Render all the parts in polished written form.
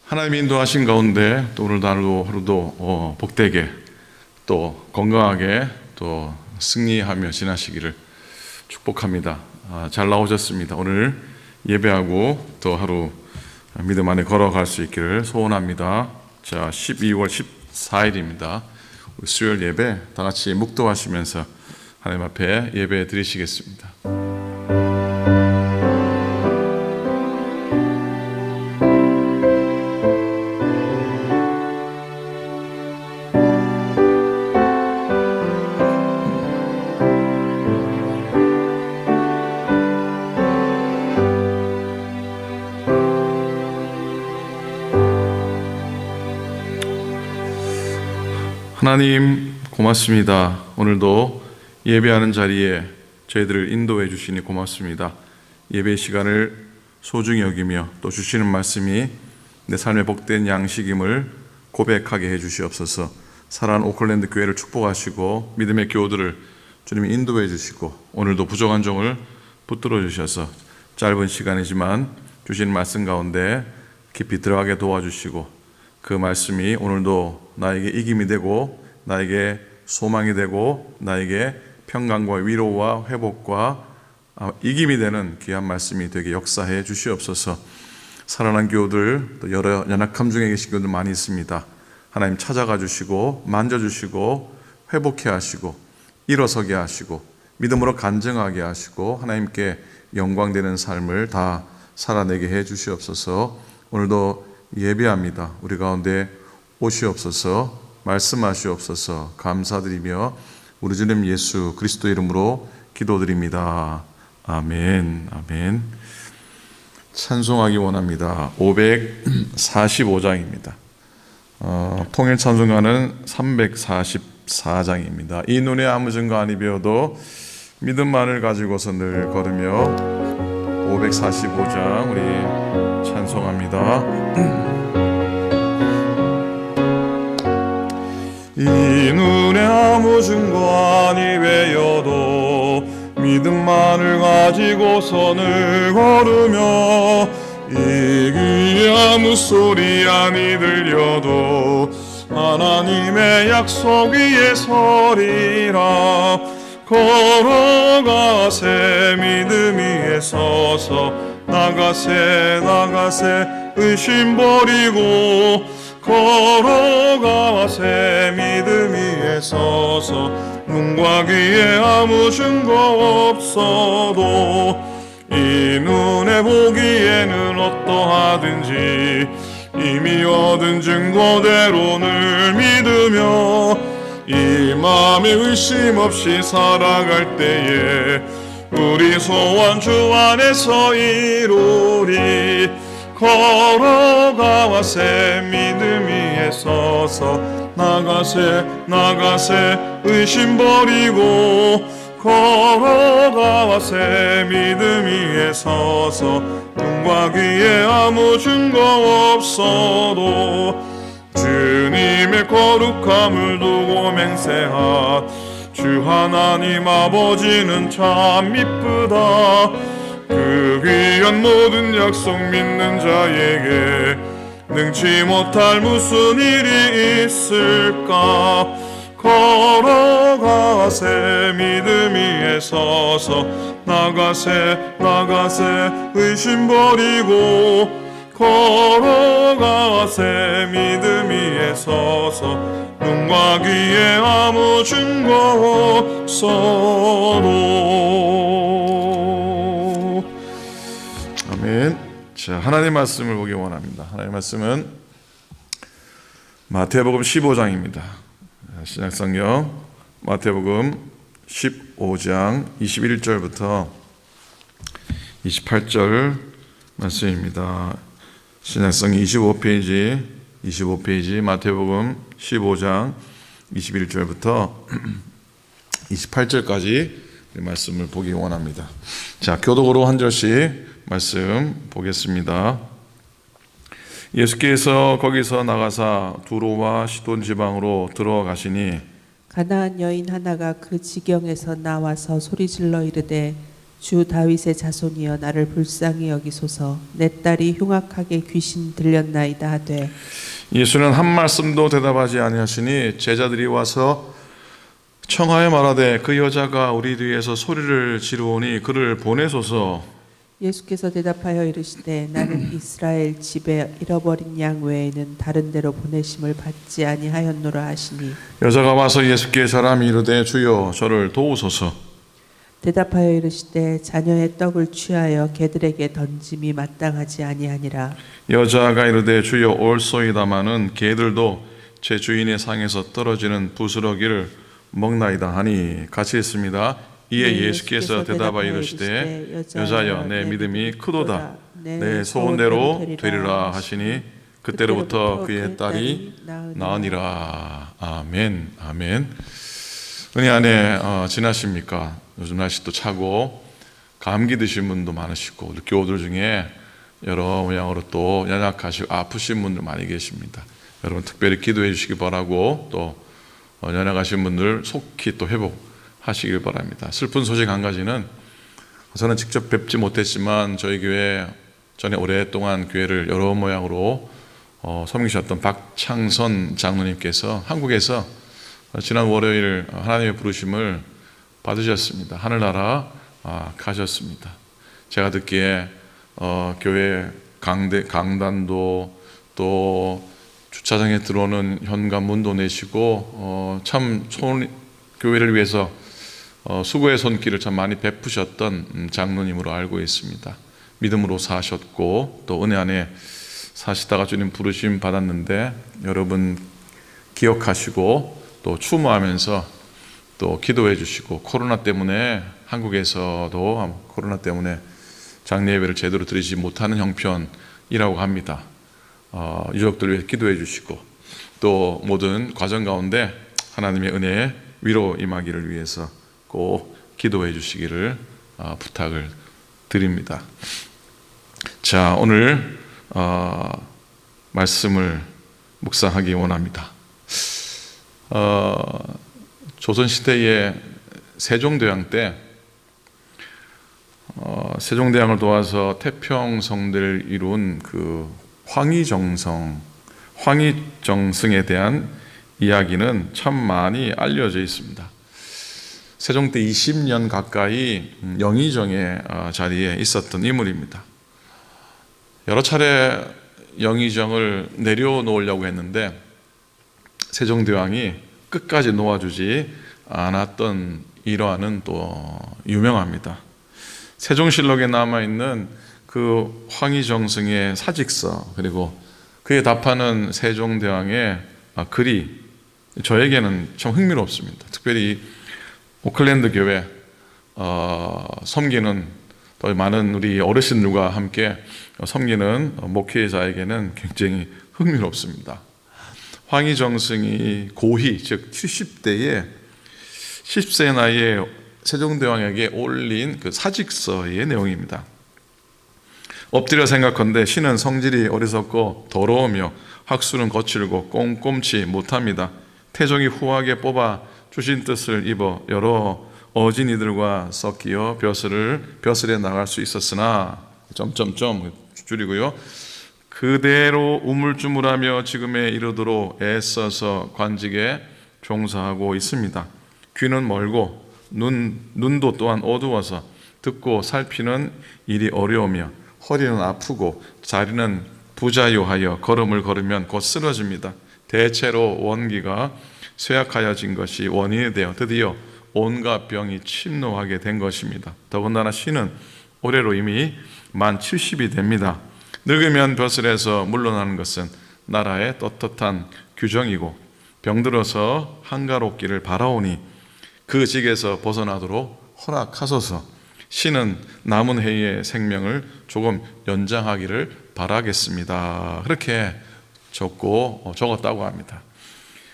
하나님이 인도하신 가운데 또 오늘 하루도 복되게 또 건강하게 또 승리하며 지나시기를 축복합니다. 잘 나오셨습니다. 오늘 예배하고 또 하루 믿음 안에 걸어갈 수 있기를 소원합니다. 자, 12월 14일입니다. 수요일 예배 다 같이 묵도하시면서 하나님 앞에 예배 드리시겠습니다. 하나님 고맙습니다. 오늘도 예배하는 자리에 저희들을 인도해 주시니 고맙습니다. 예배 시간을 소중히 여기며 또 주시는 말씀이 내 삶의 복된 양식임을 고백하게 해 주시옵소서. 살아난 오클랜드 교회를 축복하시고 믿음의 교우들을 주님이 인도해 주시고 오늘도 부족한 종을 붙들어 주셔서 짧은 시간이지만 주신 말씀 가운데 깊이 들어가게 도와주시고 그 말씀이 오늘도 나에게 이김이 되고 나에게 소망이 되고 나에게 평강과 위로와 회복과 이김이 되는 귀한 말씀이 되게 역사해 주시옵소서. 살아난 교우들 또 여러 연약함 중에 계신 교우들 많이 있습니다. 하나님 찾아가 주시고 만져주시고 회복해 하시고 일어서게 하시고 믿음으로 간증하게 하시고 하나님께 영광되는 삶을 다 살아내게 해 주시옵소서. 오늘도 예배합니다. 우리 가운데 오시옵소서. 말씀하시옵소서. 감사드리며 우리 주님 예수 그리스도 이름으로 기도드립니다. 아멘. 아멘. 찬송하기 원합니다. 545장입니다. 통일 찬송가는 344장입니다. 이 눈에 아무 증거 아니 배워도 믿음만을 가지고서 늘 걸으며 545장 우리 찬송합니다. 이 눈에 아무 증거 아니 배워도 믿음만을 가지고서 늘 걸으며 이 귀에 아무 소리 아니 들려도 하나님의 약속 위에 서리라. 걸어가세 믿음 위에 서서 나가세 의심 버리고 걸어가세 믿음 위에 서서 눈과 귀에 아무 증거 없어도 이 눈에 보기에는 어떠하든지 이미 얻은 증거대로 늘 믿으며 이 마음에 의심 없이 살아갈 때에 우리 소원 주 안에서 이루리. 걸어가세 믿음 위에 서서 나가세 의심 버리고 걸어가세 믿음 위에 서서 눈과 귀에 아무 증거 없어도 주님의 거룩함을 두고 맹세하. 주 하나님 아버지는 참 이쁘다. 그 귀한 모든 약속 믿는 자에게 능치 못할 무슨 일이 있을까. 걸어가세 믿음 위에 서서 나가세 의심 버리고 걸어가세 믿음 위에 서서 눈과 귀에 아무 증거 없어도. 아멘. 자, 하나님의 말씀을 보기 원합니다. 하나님의 말씀은 마태복음 15장입니다. 신약성경 마태복음 15장 21절부터 28절 말씀입니다. 신약성경 25페이지 마태복음 15장 21절부터 28절까지 말씀을 보기 원합니다. 자, 교독으로 한 절씩 말씀 보겠습니다. 예수께서 거기서 나가사 두로와 시돈 지방으로 들어가시니 가나안 여인 하나가 그 지경에서 나와서 소리질러 이르되 주 다윗의 자손이여 나를 불쌍히 여기소서. 내 딸이 흉악하게 귀신 들렸나이다 하되 예수는 한 말씀도 대답하지 아니하시니 제자들이 와서 청하여 말하되 그 여자가 우리 뒤에서 소리를 지르오니 그를 보내소서. 예수께서 대답하여 이르시되 나는 이스라엘 집에 잃어버린 양 외에는 다른 데로 보내심을 받지 아니하였노라 하시니 여자가 와서 예수께 사람이 이르되 주여 저를 도우소서. 대답하여 이르시되 자녀의 떡을 취하여 개들에게 던짐이 마땅하지 아니하니라. 여자가 이르되 주여 올소이다마는 개들도 제 주인의 상에서 떨어지는 부스러기를 먹나이다 하니 같이 했습니다. 이에 예수께서 대답하여 이르시되 여자여 내 믿음이 크도다. 내 소원대로 되리라 하시니 그때로부터 그의 딸이 나으니라. 아멘. 아멘. 은혜 안에 지나십니까? 요즘 날씨도 차고 감기 드신 분도 많으시고 교우들 중에 여러 모양으로 또 연약하시고 아프신 분들 많이 계십니다. 여러분 특별히 기도해 주시기 바라고 또 연약하신 분들 속히 또 회복하시길 바랍니다. 슬픈 소식 한 가지는 저는 직접 뵙지 못했지만 저희 교회 전에 오랫동안 교회를 여러 모양으로 섬기셨던 박창선 장로님께서 한국에서 지난 월요일 하나님의 부르심을 받으셨습니다. 하늘나라 가셨습니다. 제가 듣기에 교회 강단도 또 주차장에 들어오는 현관문도 내시고 참 교회를 위해서 수고의 손길을 참 많이 베푸셨던 장로님으로 알고 있습니다. 믿음으로 사셨고 또 은혜 안에 사시다가 주님 부르심 받았는데 여러분 기억하시고 또 추모하면서 또 기도해 주시고 코로나 때문에 한국에서도 코로나 때문에 장례 예배를 제대로 드리지 못하는 형편이라고 합니다. 유족들 위해 기도해 주시고 또 모든 과정 가운데 하나님의 은혜에 위로 임하기를 위해서 꼭 기도해 주시기를 부탁을 드립니다. 자, 오늘 말씀을 묵상하기 원합니다. 조선시대의 세종대왕 때 세종대왕을 도와서 태평성대를 이룬 그 황희정승에 대한 이야기는 참 많이 알려져 있습니다. 세종 때 20년 가까이 영의정의 자리에 있었던 인물입니다. 여러 차례 영의정을 내려놓으려고 했는데 세종대왕이 끝까지 놓아주지 않았던 일화는 또 유명합니다. 세종실록에 남아있는 그 황희정승의 사직서 그리고 그에 답하는 세종대왕의 글이 저에게는 참 흥미롭습니다. 특별히 오클랜드 교회 섬기는 또 많은 우리 어르신들과 함께 섬기는 목회자에게는 굉장히 흥미롭습니다. 황희정승이 고희 즉 70대에 10세 나이에 세종대왕에게 올린 그 사직서의 내용입니다. 엎드려 생각컨대 신은 성질이 어리석고 더러우며 학술은 거칠고 꼼꼼치 못합니다. 태종이 후하게 뽑아 주신 뜻을 입어 여러 어진이들과 섞여 벼슬에 나갈 수 있었으나 줄이고요. 그대로 우물쭈물하며 지금에 이르도록 애써서 관직에 종사하고 있습니다. 귀는 멀고 눈도 또한 어두워서 듣고 살피는 일이 어려우며 허리는 아프고 자리는 부자요하여 걸음을 걸으면 곧 쓰러집니다. 대체로 원기가 쇠약하여진 것이 원인이 되어 드디어 온갖 병이 침노하게 된 것입니다. 더군다나 신은 올해로 이미 만 70이 됩니다. 늙으면 벼슬에서 물러나는 것은 나라의 떳떳한 규정이고 병들어서 한가롭기를 바라오니 그 직에서 벗어나도록 허락하소서. 신은 남은 해의 생명을 조금 연장하기를 바라겠습니다. 그렇게 적었다고 합니다.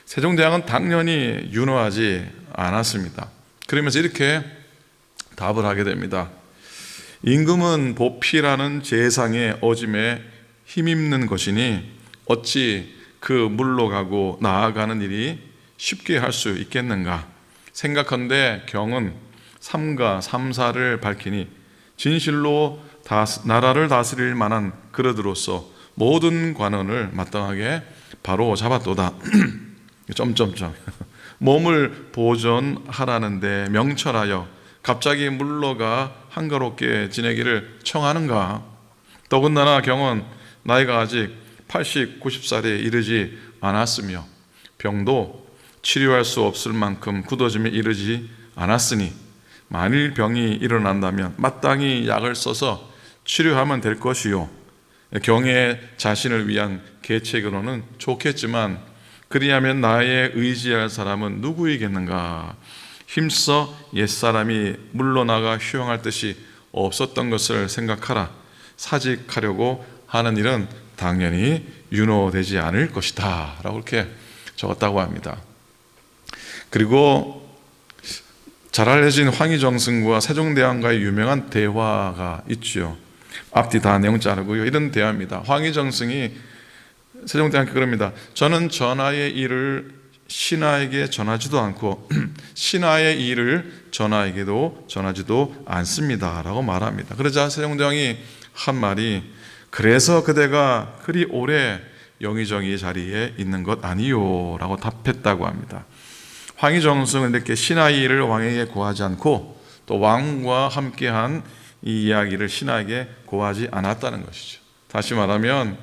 세종대왕은 당연히 윤호하지 않았습니다. 그러면서 이렇게 답을 하게 됩니다. 임금은 보피라는 재상의 어짐에 힘입는 것이니 어찌 그 물러가고 나아가는 일이 쉽게 할 수 있겠는가. 생각한데 경은 삼가 삼사를 밝히니 진실로 나라를 다스릴 만한 그릇으로서 모든 관원을 마땅하게 바로 잡았도다. 점점점. 몸을 보존하라는데 명철하여 갑자기 물러가 한가롭게 지내기를 청하는가? 더군다나 경은 나이가 아직 80, 90살에 이르지 않았으며 병도 치료할 수 없을 만큼 굳어짐에 이르지 않았으니 만일 병이 일어난다면 마땅히 약을 써서 치료하면 될 것이요, 경의 자신을 위한 계책으로는 좋겠지만 그리하면 나의 의지할 사람은 누구이겠는가? 힘써 옛사람이 물러나가 휴양할 뜻이 없었던 것을 생각하라. 사직하려고 하는 일은 당연히 윤호되지 않을 것이다 라고 이렇게 적었다고 합니다. 그리고 잘 알려진 황희정승과 세종대왕과의 유명한 대화가 있죠. 앞뒤 다 내용 자르고요. 이런 대화입니다. 황희정승이 세종대왕께 그럽니다. 저는 전하의 일을 신하에게 전하지도 않고 신하의 일을 전하에게도 전하지도 않습니다 라고 말합니다. 그러자 세종대왕이 한 말이 그래서 그대가 그리 오래 영의정의 자리에 있는 것 아니요 라고 답했다고 합니다. 황희정승은 이렇게 신하의 일을 왕에게 고하지 않고 또 왕과 함께한 이 이야기를 신하에게 고하지 않았다는 것이죠. 다시 말하면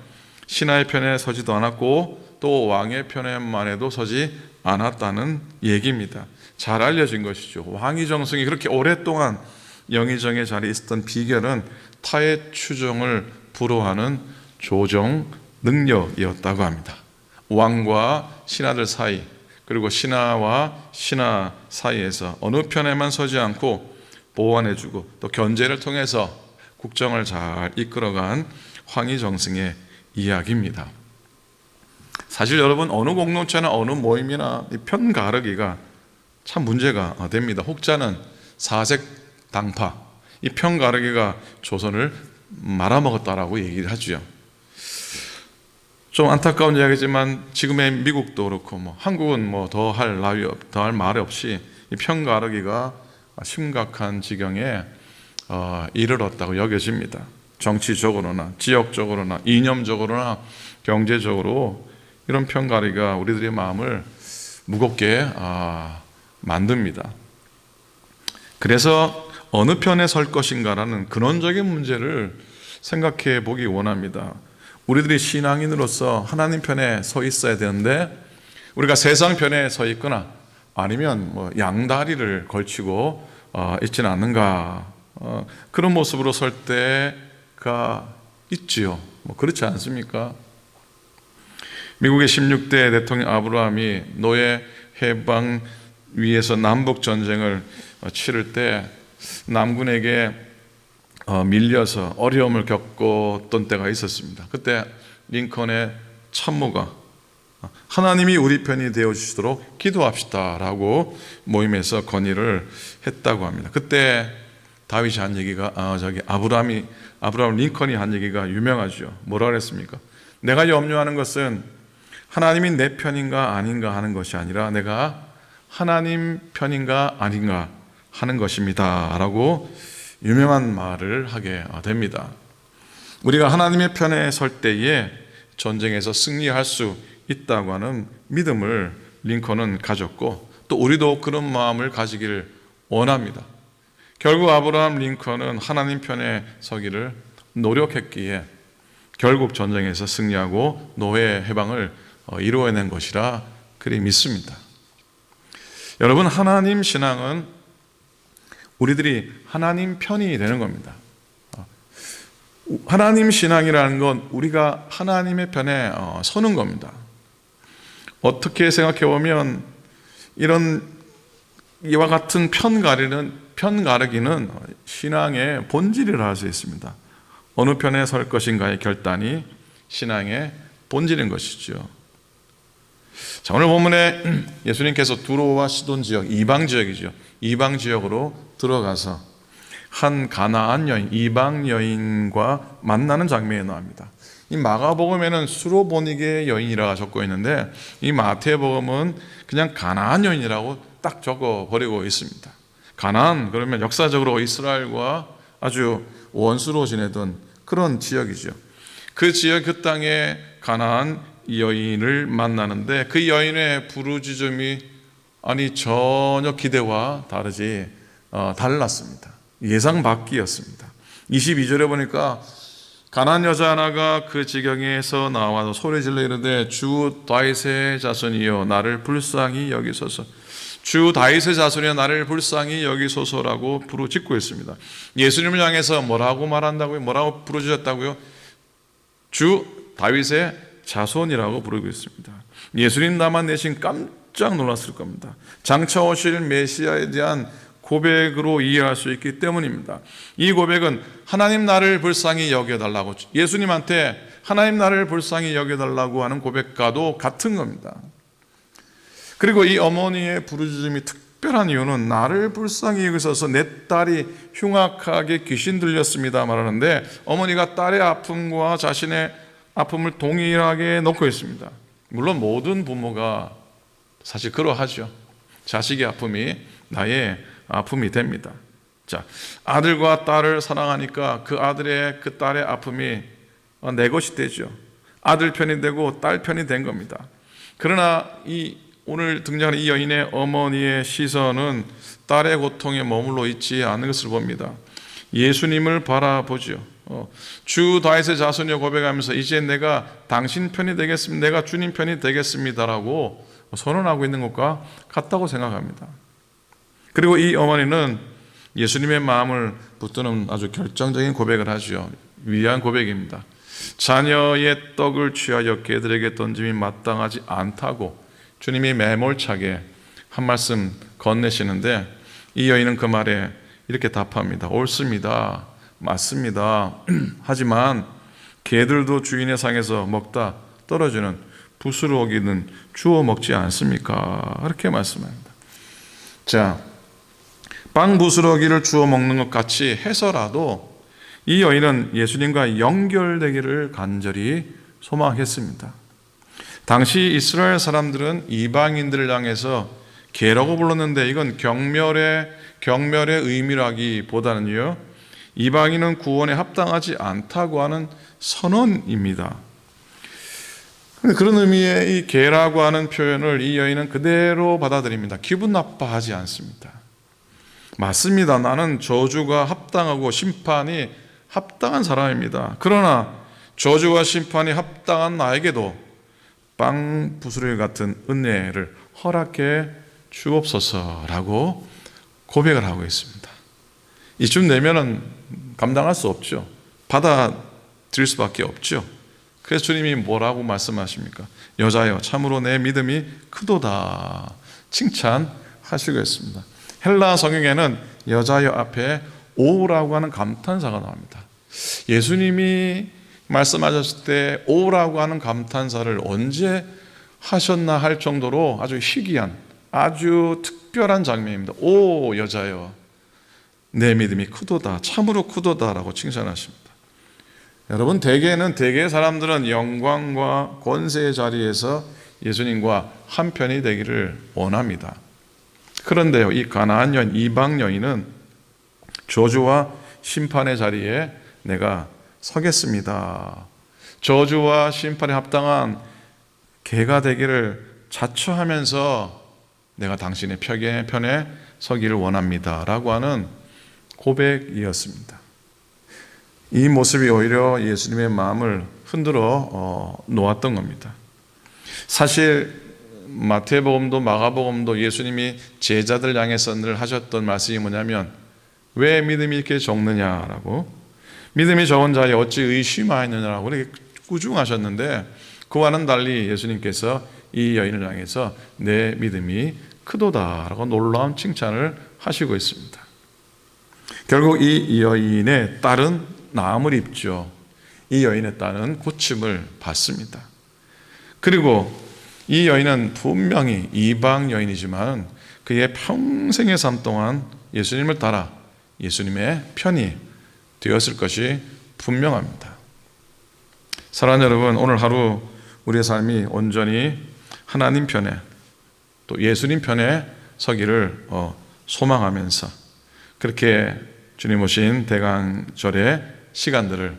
신하의 편에 서지도 않았고 또 왕의 편에만 해도 서지 않았다는 얘기입니다. 잘 알려진 것이죠. 황희정승이 그렇게 오랫동안 영의정의 자리에 있었던 비결은 타의 추종을 불허하는 조정 능력이었다고 합니다. 왕과 신하들 사이, 그리고 신하와 신하 사이에서 어느 편에만 서지 않고 보완해주고 또 견제를 통해서 국정을 잘 이끌어간 황희정승의 이야기입니다. 사실 여러분, 어느 공동체나 어느 모임이나 편 가르기가 참 문제가 됩니다. 혹자는 사색당파, 이 편 가르기가 조선을 말아먹었다라고 얘기를 하죠. 좀 안타까운 이야기지만 지금의 미국도 그렇고 한국은 더할 말이 없이 이 편 가르기가 심각한 지경에 이르렀다고 여겨집니다. 정치적으로나 지역적으로나 이념적으로나 경제적으로 이런 편 가르기가 우리들의 마음을 무겁게 만듭니다. 그래서 어느 편에 설 것인가라는 근원적인 문제를 생각해 보기 원합니다. 우리들이 신앙인으로서 하나님 편에 서 있어야 되는데 우리가 세상 편에 서 있거나 아니면 양다리를 걸치고 있지는 않는가, 그런 모습으로 설 때가 있지요. 그렇지 않습니까? 미국의 16대 대통령 아브라함이 노예 해방 위에서 남북 전쟁을 치를 때 남군에게 밀려서 어려움을 겪었던 때가 있었습니다. 그때 링컨의 참모가 하나님이 우리 편이 되어주시도록 기도합시다 라고 모임에서 건의를 했다고 합니다. 그때 다윗이 한 얘기가 아브라함 링컨이 한 얘기가 유명하죠. 뭐라 그랬습니까? 내가 염려하는 것은 하나님이 내 편인가 아닌가 하는 것이 아니라 내가 하나님 편인가 아닌가 하는 것입니다 라고 유명한 말을 하게 됩니다. 우리가 하나님의 편에 설 때에 전쟁에서 승리할 수 있다고 하는 믿음을 링컨은 가졌고 또 우리도 그런 마음을 가지기를 원합니다. 결국 아브라함 링컨은 하나님 편에 서기를 노력했기에 결국 전쟁에서 승리하고 노예 해방을 이루어낸 것이라 그리 믿습니다. 여러분, 하나님 신앙은 우리들이 하나님 편이 되는 겁니다. 하나님 신앙이라는 건 우리가 하나님의 편에 서는 겁니다. 어떻게 생각해 보면 이와 같은 편 가르기는 신앙의 본질이라 할 수 있습니다. 어느 편에 설 것인가의 결단이 신앙의 본질인 것이죠. 자, 오늘 본문에 예수님께서 두로와 시돈 지역, 이방 지역이죠. 이방 지역으로 들어가서 한 가나안 여인, 이방 여인과 만나는 장면이 나옵니다. 이 마가복음에는 수로보니게 여인이라고 적고 있는데 이 마태복음은 그냥 가나안 여인이라고 딱 적어 버리고 있습니다. 가나안 그러면 역사적으로 이스라엘과 아주 원수로 지내던 그런 지역이죠. 그 지역 그 땅에 가나안 여인을 만나는데 그 여인의 부르짖음이 전혀 기대와 달랐습니다. 예상 밖이었습니다. 22절에 보니까 가나안 여자 하나가 그 지경에서 나와서 소리질러 이르되 주 다윗의 자손이여 나를 불쌍히 여기소서. 주 다윗의 자손이여 나를 불쌍히 여기소서라고 부르짖고 있습니다. 예수님을 향해서 뭐라고 말한다고요? 뭐라고 부르짖었다고요? 주 다윗의 자손이라고 부르고 있습니다. 예수님 나만 내신 깜짝 놀랐을 겁니다. 장차 오실 메시아에 대한 고백으로 이해할 수 있기 때문입니다. 이 고백은 하나님 나를 불쌍히 여겨달라고, 예수님한테 하나님 나를 불쌍히 여겨달라고 하는 고백과도 같은 겁니다. 그리고 이 어머니의 부르짖음이 특별한 이유는 나를 불쌍히 여기소서 내 딸이 흉악하게 귀신 들렸습니다 말하는데, 어머니가 딸의 아픔과 자신의 아픔을 동일하게 놓고 있습니다. 물론 모든 부모가 사실 그러하죠. 자식의 아픔이 나의 아픔이 됩니다. 자, 아들과 딸을 사랑하니까 그 아들의 그 딸의 아픔이 내 것이 되죠. 아들 편이 되고 딸 편이 된 겁니다. 그러나 오늘 등장하는 이 여인의 어머니의 시선은 딸의 고통에 머물러 있지 않은 것을 봅니다. 예수님을 바라보죠. 주 다윗의 자손이여 고백하면서 이제 내가 당신 편이 되겠습니다. 내가 주님 편이 되겠습니다라고 선언하고 있는 것과 같다고 생각합니다. 그리고 이 어머니는 예수님의 마음을 붙드는 아주 결정적인 고백을 하죠. 위대한 고백입니다. 자녀의 떡을 취하여 개들에게 던짐이 마땅하지 않다고 주님이 매몰차게 한 말씀 건네시는데, 이 여인은 그 말에 이렇게 답합니다. 옳습니다. 맞습니다. 하지만 개들도 주인의 상에서 먹다 떨어지는 부스러기는 주워 먹지 않습니까? 이렇게 말씀합니다. 자, 빵 부스러기를 주워 먹는 것 같이 해서라도 이 여인은 예수님과 연결되기를 간절히 소망했습니다. 당시 이스라엘 사람들은 이방인들을 향해서 개라고 불렀는데 이건 경멸의 의미라기보다는요, 이방인은 구원에 합당하지 않다고 하는 선언입니다. 그런 의미의 이 개라고 하는 표현을 이 여인은 그대로 받아들입니다. 기분 나빠하지 않습니다. 맞습니다. 나는 저주가 합당하고 심판이 합당한 사람입니다. 그러나 저주와 심판이 합당한 나에게도 빵 부스러기 같은 은혜를 허락해 주옵소서라고 고백을 하고 있습니다. 이쯤 되면은 감당할 수 없죠. 받아들일 수밖에 없죠. 그래서 주님이 뭐라고 말씀하십니까? 여자여 참으로 내 믿음이 크도다 칭찬하시고 있습니다. 헬라 성경에는 여자여 앞에 오라고 하는 감탄사가 나옵니다. 예수님이 말씀하셨을 때 오라고 하는 감탄사를 언제 하셨나 할 정도로 아주 희귀한, 아주 특별한 장면입니다. 오 여자여 내 믿음이 크도다, 참으로 크도다라고 칭찬하십니다. 여러분, 대개의 사람들은 영광과 권세의 자리에서 예수님과 한편이 되기를 원합니다. 그런데요, 이 가나안 여인, 이방 여인은 저주와 심판의 자리에 내가 서겠습니다. 저주와 심판에 합당한 개가 되기를 자처하면서 내가 당신의 편에 서기를 원합니다 라고 하는 고백이었습니다. 이 모습이 오히려 예수님의 마음을 흔들어 놓았던 겁니다. 사실 마태복음도 마가복음도 예수님이 제자들 향해서 늘 하셨던 말씀이 뭐냐면, 왜 믿음이 이렇게 적느냐라고, 믿음이 적은 자에 어찌 의심하였느냐라고 이렇게 꾸중하셨는데, 그와는 달리 예수님께서 이 여인을 향해서 내 믿음이 크도다라고 놀라운 칭찬을 하시고 있습니다. 결국 이 여인의 딸은 나음을 입죠. 이 여인의 딸은 고침을 받습니다. 그리고 이 여인은 분명히 이방 여인이지만 그의 평생의 삶 동안 예수님을 따라 예수님의 편이 되었을 것이 분명합니다. 사랑하는 여러분, 오늘 하루 우리의 삶이 온전히 하나님 편에 또 예수님 편에 서기를 소망하면서 그렇게 주님 오신 대강절의 시간들을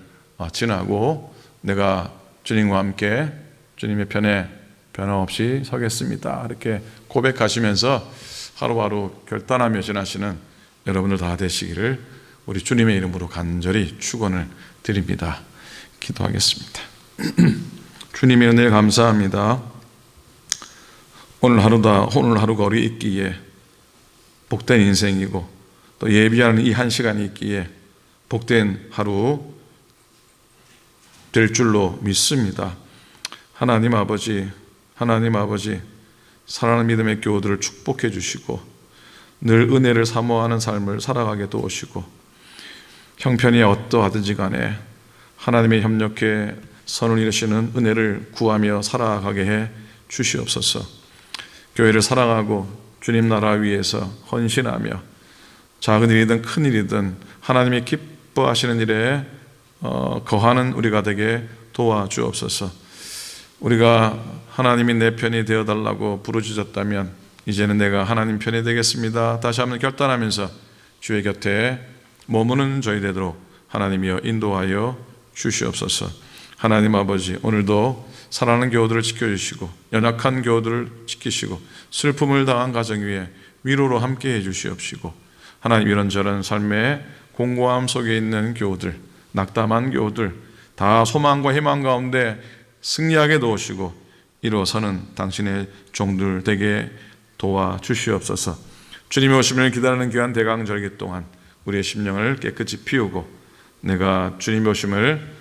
지나고 내가 주님과 함께 주님의 편에 변함없이 서겠습니다. 이렇게 고백하시면서 하루하루 결단하며 지나시는 여러분들 다 되시기를 우리 주님의 이름으로 간절히 축원을 드립니다. 기도하겠습니다. 주님의 은혜 감사합니다. 오늘 하루가 우리 있기에 복된 인생이고 또 예비하는 이 한 시간이 있기에 복된 하루 될 줄로 믿습니다. 하나님 아버지 사랑하는 믿음의 교우들을 축복해 주시고 늘 은혜를 사모하는 삶을 살아가게 도우시고 형편이 어떠하든지 간에 하나님의 협력해 선을 이루시는 은혜를 구하며 살아가게 해 주시옵소서. 교회를 사랑하고 주님 나라 위해서 헌신하며 작은 일이든 큰 일이든 하나님이 기뻐하시는 일에 거하는 우리가 되게 도와주옵소서. 우리가 하나님이 내 편이 되어달라고 부르짖었다면 이제는 내가 하나님 편이 되겠습니다. 다시 한번 결단하면서 주의 곁에 머무는 저희 되도록 하나님이여 인도하여 주시옵소서. 하나님 아버지, 오늘도 사랑하는 교우들을 지켜주시고 연약한 교우들을 지키시고 슬픔을 당한 가정 위에 위로로 함께 해주시옵시고 하나님 이런저런 삶의 공고함 속에 있는 교우들, 낙담한 교우들 다 소망과 희망 가운데 승리하게 도우시고 일어서는 당신의 종들 되게 도와주시옵소서. 주님이 오시면 기다리는 귀한 대강절기 동안 우리의 심령을 깨끗이 피우고 내가 주님이 오심을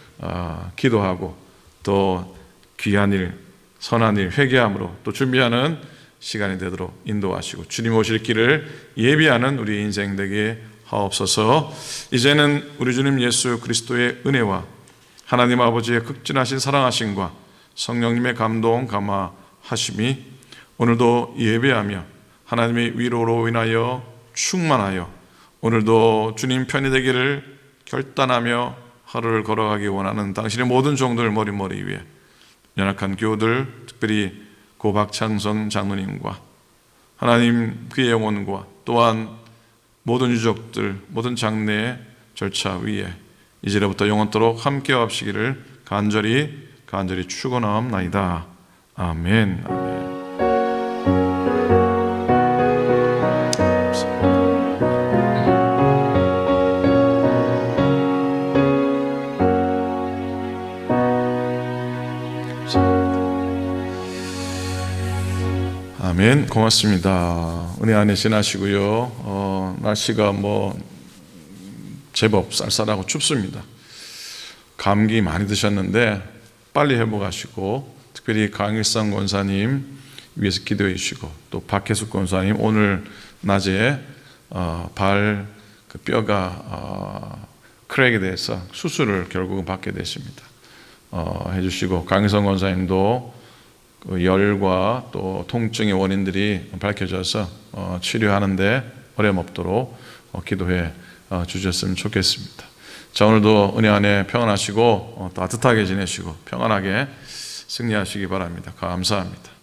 기도하고 또 귀한 일, 선한 일, 회개함으로 또 준비하는 시간이 되도록 인도하시고 주님 오실 길을 예비하는 우리 인생 되게 하옵소서. 이제는 우리 주님 예수 그리스도의 은혜와 하나님 아버지의 극진하신 사랑하심과 성령님의 감동 감화하심이 오늘도 예배하며 하나님의 위로로 인하여 충만하여 오늘도 주님 편이 되기를 결단하며 하루를 걸어가기 원하는 당신의 모든 종들 머리 위에 연약한 교우들, 특별히 고박창선 장로님과 하나님 그의 영혼과 또한 모든 유족들, 모든 장례의 절차 위에 이제로부터 영원토록 함께 하시기를 간절히 축원하옵나이다. 아멘. 아멘. 고맙습니다. 은혜 안에 지나시고요. 날씨가 제법 쌀쌀하고 춥습니다. 감기 많이 드셨는데 빨리 회복하시고 특별히 강일상 권사님 위해서 기도해 주시고 또 박혜숙 권사님 오늘 낮에 발 뼈가 크랙에 대해서 수술을 결국은 받게 됐습니다. 해주시고 강일성 권사님도 열과 또 통증의 원인들이 밝혀져서 치료하는데 어려움 없도록 기도해 주셨으면 좋겠습니다. 자, 오늘도 은혜 안에 평안하시고 따뜻하게 지내시고 평안하게 승리하시기 바랍니다. 감사합니다.